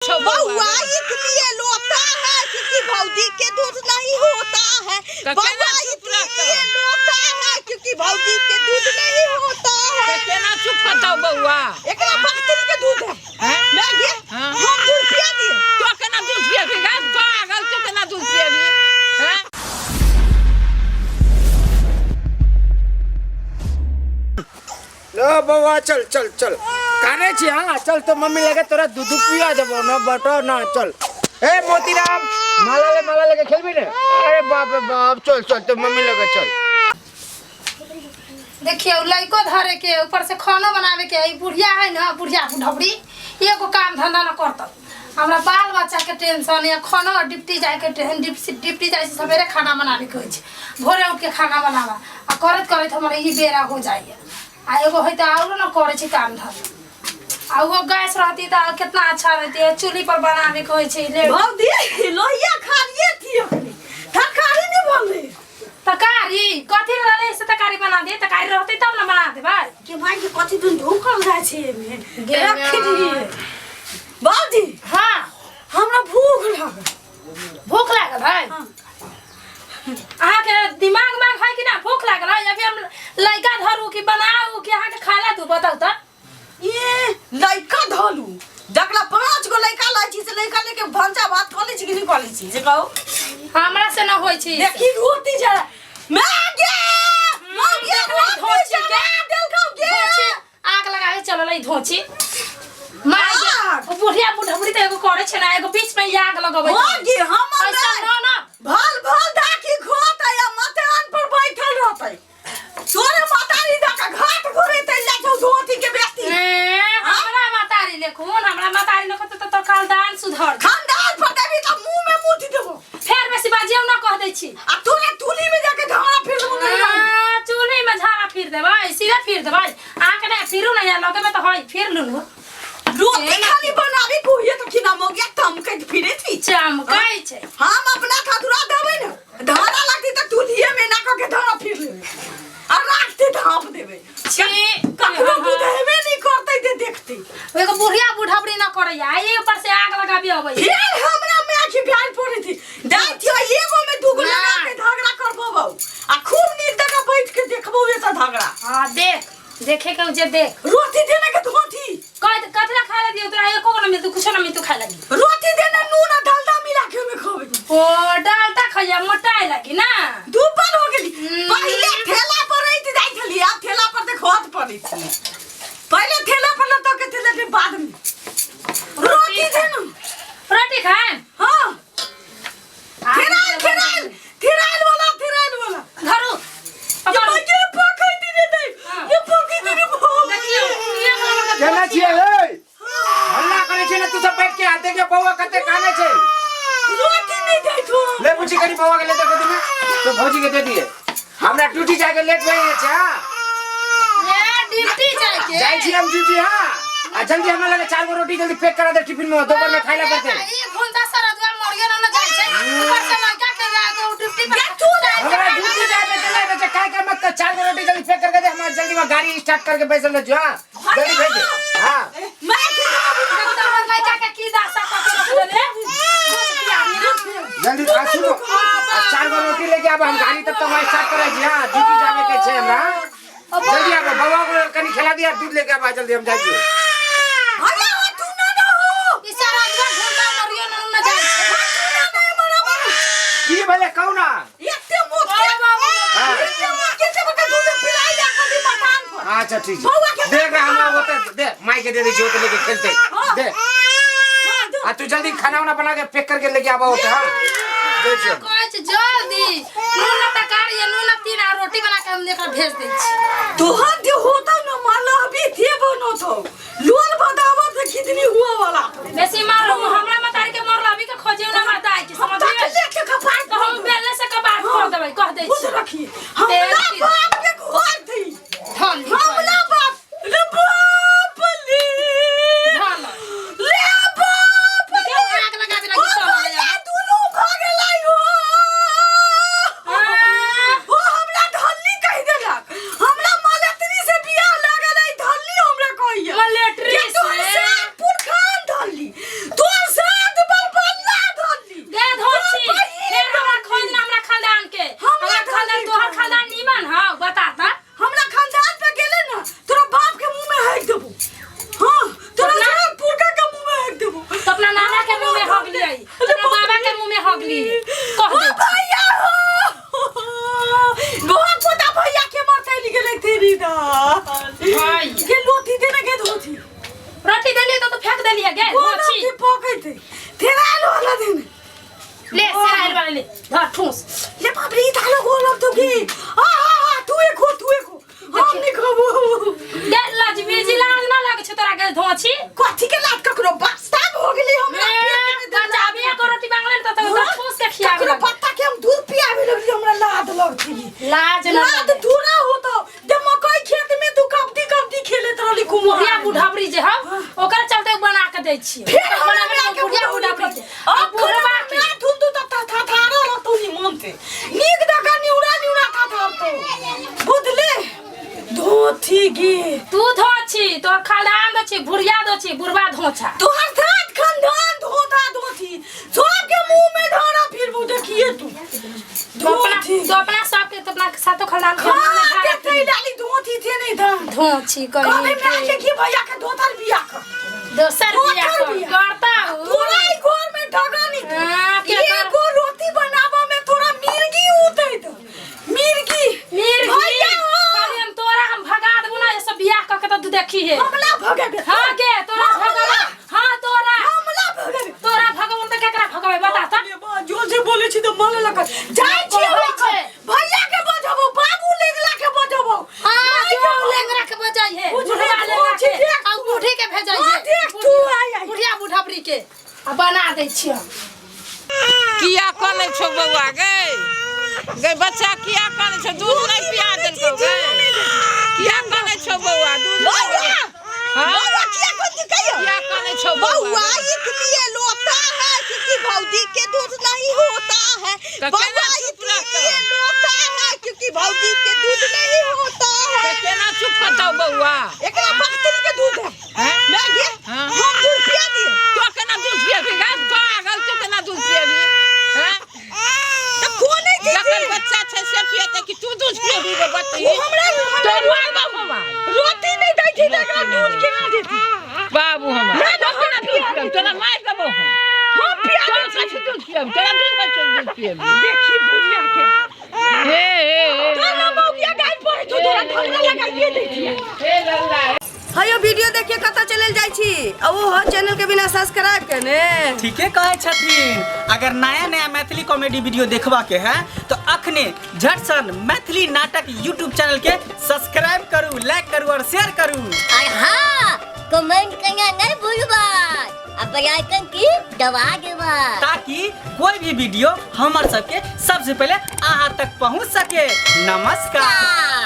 बउआ इसलिए लोता है क्योंकि भौजी के दूध नहीं होता है। बउआ इसलिए लोता है क्योंकि भौजी के दूध नहीं होता है। केना चुप बताओ बउआ एकरा बकरी के दूध है मैं गे हम दूध पिया दिए तो केना दूध पिएबी गा पागल तो केना दूध पिएबी हैं। लो बउआ चल चल चल काने छी। हाँ चल तो मम्मी लगे तोरा दूध पिया देबो ना बटो ना चल। ए मोतीराम माला लेके खेलबी ने। अरे बाप रे बाप चल चल तो मम्मी लगे चल। देखिए लइको धरे के ऊपर से खाना बनावे के बुढ़िया है ना बुढ़िया बुढ़बड़ी एगो काम धंधा न करता। हमरा बाल बच्चा के टेंशन है खाना डिप्टी जाए के डिप्टी जाए सवेरे खाना बनावे के होय छै भोरे उठ के खाना बनावा आ करत करत हमरा ई बेरा हो जाइए। आ एगो है त आउरो न करे छै काम धंधा आ वो गैस रहती त कितना अच्छा रहती है चूल्ही पर बनावे के होय छै। ले भौजी लोहिया खालिए थी ओकनी तरकारी नहीं बनले तरकारी कथि रहले से तरकारी बना दे तरकारी रहते तब न बना दे भाई के भाई के कथि दिन ढोकल जाय छै में गे रख दिए। भौजी हां हमरा भूख लागल भाई अहाँ के दिमाग में है कि ना भूख लागल है अभी हम लइका धरू कि बनाऊ कि अहाँ के खाला दू बताऊ त। ये लइका धलू जकरा 5 गो लइका लै छी से लइका लेके भंजा भात खले छी कि नहीं खले छी जे कहू हमरा से न होय छी। देखी रोटी जरा मागे धोची के धोची आग लगावे चललै धोची मागे बुढ़िया बुढ़बड़ी त एगो करे छै ना एगो बीच में आग लगाबै मागे हम ऐसा न भल डाकी खोत या मतान पर बैठल रहतै तोरे मातारी दका घाट घुरे त ला छौ धोती के व्यक्ति हमरा मातारी लेखुन हमरा मातारी लेखत त खानदान सुधर खानदान फटाबी त मुंह में मुठी देबो फेर बेसी बाजियौ न कह दै छी आ तोरे तुली में जाके धारा फिर देबो नहीं चूल्ही में झाड़ा फिर देबै सीधा फिर देबै आके ना फिरू नहीं लगे में तो होय फिर लुनु रोटी खाली बनाबी कोहिए तो खिना मोगिया तमकै फिरे थी चमकै छै हम अपना खातुरा देबै न धारा लगती त तुलिए में ना के धारा फिर लेबै आ राखते ढाप देबै छी ककरो दूध हेबे नहीं करतै ते देखते एगो बुढ़िया बुढ़बड़ी न करैया ए ऊपर से आग लगाबी अबै फिर हमरा में आखी प्यार पड़े थी दाई थियो एगो में दुगो लगा के झगड़ा करबो बौ आ खूब नींद तक बैठ के देखबो ऐसा झगड़ा। हां देखे के जे देख रोटी देने के धोती कथला खाए लगी तोरा एको न मिल तू कुछ न मिल तू खाए लगी रोटी देने नून और डालडा मिला के में खावे ओ डालटा खइया मोटाए लगी ना दुपन हो गेली पहले ठेला पर रही जाई छली अब ठेला पर से खोद पड़ी थी पहले ठेला पर तो के ठेला के बाद में रोटी देनु रोटी खाए हां थिराल वाला धरू ये पकड़ दिने दे ये पकड़ दिने देखियो ये केना छिए हे हल्ला करे छै न तू सब बैठ के आते के बउआ कते काने छै रोटी नहीं दे तू ले पूछी करी बउआ के ले दे दे तो भौजी के दे दिए हमरा ड्यूटी जाए के लेट भई छै। ये ड्यूटी जाई छी हम ड्यूटी। हां आ जल्दी हमरा लगे 4 गो रोटी जल्दी पैक करा दे टिफिन में दोपहर में खाइला पड़ते ये घुंडा सरदवा मोरिया न जाय छै ऊपर से लड़का के जाके ड्यूटी पर तू हमरा ड्यूटी जाए के चला दे काय कर मत 4 गो रोटी जल्दी पैक करके दे हमरा जल्दी में गाड़ी स्टार्ट करके बैसल ले जा जल्दी भेज दे। हां मैं लड़का के की दासा का रख दे जल्दी खा सुनो 4 गो रोटी लेके अब हम गाड़ी तब तक स्टार्ट करे जी। हां ड्यूटी जावे के छै हमरा जल्दी आबो बउआ को कनी खिला दिया दूध लेके आबा जल्दी हम जाई छी। भैया तू ना हो ई सारा घुंडा मोरिया न जाय छै की भले कहू ना एते मोट के बाबू एते मोट के बका दूध पिलाई जा कभी मकान पर। अच्छा ठीक है देख हमरा होता दे माई के दे दे जो तो लेके खेलते दे आ तू जल्दी खाना वाना बना के पैक करके लेके आबा होता। हां देखियो कुछ जल्दी नून तरकारी या नून 3 आ रोटी बना के हम लेकर भेज दै छी। तोहर जो होता न माला अभी थे बनो तो लोल बदावा से कितनी हुआ वाला बेसी मारो हमरा मतारी के मरला अभी के खोजे ना मत आई कि समझ में लेके कपार तो हम बेले से कबाड़ कर देबै कह दै खुद छी। रखिए हमरा बाप के घर थी धन हमरा बाप ले बाप ले धन ले बाप के आग लगा दे लगी चल ले दोनों खा गेलै हो ओ हमरा धल्ली कह देलक हमरा मलेटरी से बियाह लागल है धल्ली हमरा कहिया मलेटरी से पुरखान धल्ली आई तेरा बाबा के मुंह में हगली कह दे भैया बहुत पता भैया के मरते निकले तेरी ना भाई के लोटी देने के धोती रोटी देली तो फेंक देली है गे कोची मोची पकड़ते तेरा लो वाला दिन ले सेराइल वाले ले धर ठूस ले बाबरी थालो गोलम तो की तू एको हम नहीं खबो गे लाज बेजी लाज ना लागे छ तोरा के धोची कथि के लात ककरो बस्ता हो गेली हमरा पेट में जाबे को रोटी मांगले तो ठूस के खियावे ककरो पत्ता के हम दूध पियावे लगली हमरा लाद लगती लाज ना लाद दूरा होतो जे मकई खेत में तू कबड्डी खेलत रहली बुढ़िया बुढ़ाबरी जे हम ओकर चलते बना के दै छी बुढ़िया बुढ़ाबरी अब बुढ़वा के धुन तू था थारो रहतो नी मनते नीक दका निउरा था तो बुझले धोती गे तू धोची तो खानदान दो छी बुढ़िया दो छी बुढ़वा धोछा तोहर साथ खानदान धोती सबके मुंह में धारा फिर वो देखिए तू तो अपना सबके तो अपना साथो खानदान के मुंह में धारा ते डाली धोती थे नहीं था धोची कभी कहीं मैं के की भैया के धोतर बिया कर दोसर बिया करता हूं तोरा ई घर में डगा नहीं के एगो रोटी बनावा में तोरा मिर्गी उतै तो मिर्गी भैया खाली हम तोरा हम भगा देबो ना ये सब बियाह क के तो देखी है हमला भगे हां के तोरा भगा हां तोरा हमला भगे तोरा भगवान त केकरा भगवे बता त जो से बोले छी तो मन लगा जाय छी भैया के बजबो बाबू लेगला के बजबो हां जो लेंगरा के बजाई है बुढ़वा लेंगरा के आ बूढ़ी के भेजाई है देख तू आई बुढ़िया बुढ़ाबरी के आ बना दै छी हम किया कने छौ बउआ गे बच्चा किया कने छौ दूध नहीं पिया देलको गे किया कने छौ बउआ दूध बउआ किया कने छौ बउआ इसलिए लोटा है क्योंकि भौजी के दूध नहीं होता है बउआ इसलिए लोटा है क्योंकि भौजी के दूध नहीं होता है केना चुप बताओ बउआ एकरा बातिल के दूध है मैं ये हम दूध पिया दिए तो केना दूध पिएबी गे पागल तो केना दूध पिएबी हैं तो कौन है जी जकर बच्चा छै से पिएते कि तू दूध पिएबी रे बच्ची तो मार दो हमार रोटी नहीं दै थी एकरा दूध केना देती बाबू हमार तो केना दूध पिएब तोरा मार देबो हम पिया दे दूध पिएब तोरा दूध पिएबी देखी बुढ़िया के हे ताना मौगिया गाय पड़े तो तोरा ठंडा लगाइए देती हे लल्ला हायो वीडियो देखिए कता चलल जाय छी आ वो हो चैनल के बिना सब्सक्राइब करने ठीके कहे छथिन। अगर नया मैथिली कॉमेडी वीडियो देखबा के है तो अखने झट सन मैथिली नाटक यूट्यूब चैनल के सब्सक्राइब करू, लाइक करू और शेयर करू। हाँ, कमेंट करना नहीं भूलबा और बेल आइकन की दबा देबा ताकि कोई भी वीडियो हमार सबके सबसे पहले अहाँ तक पहुँच सके। नमस्कार।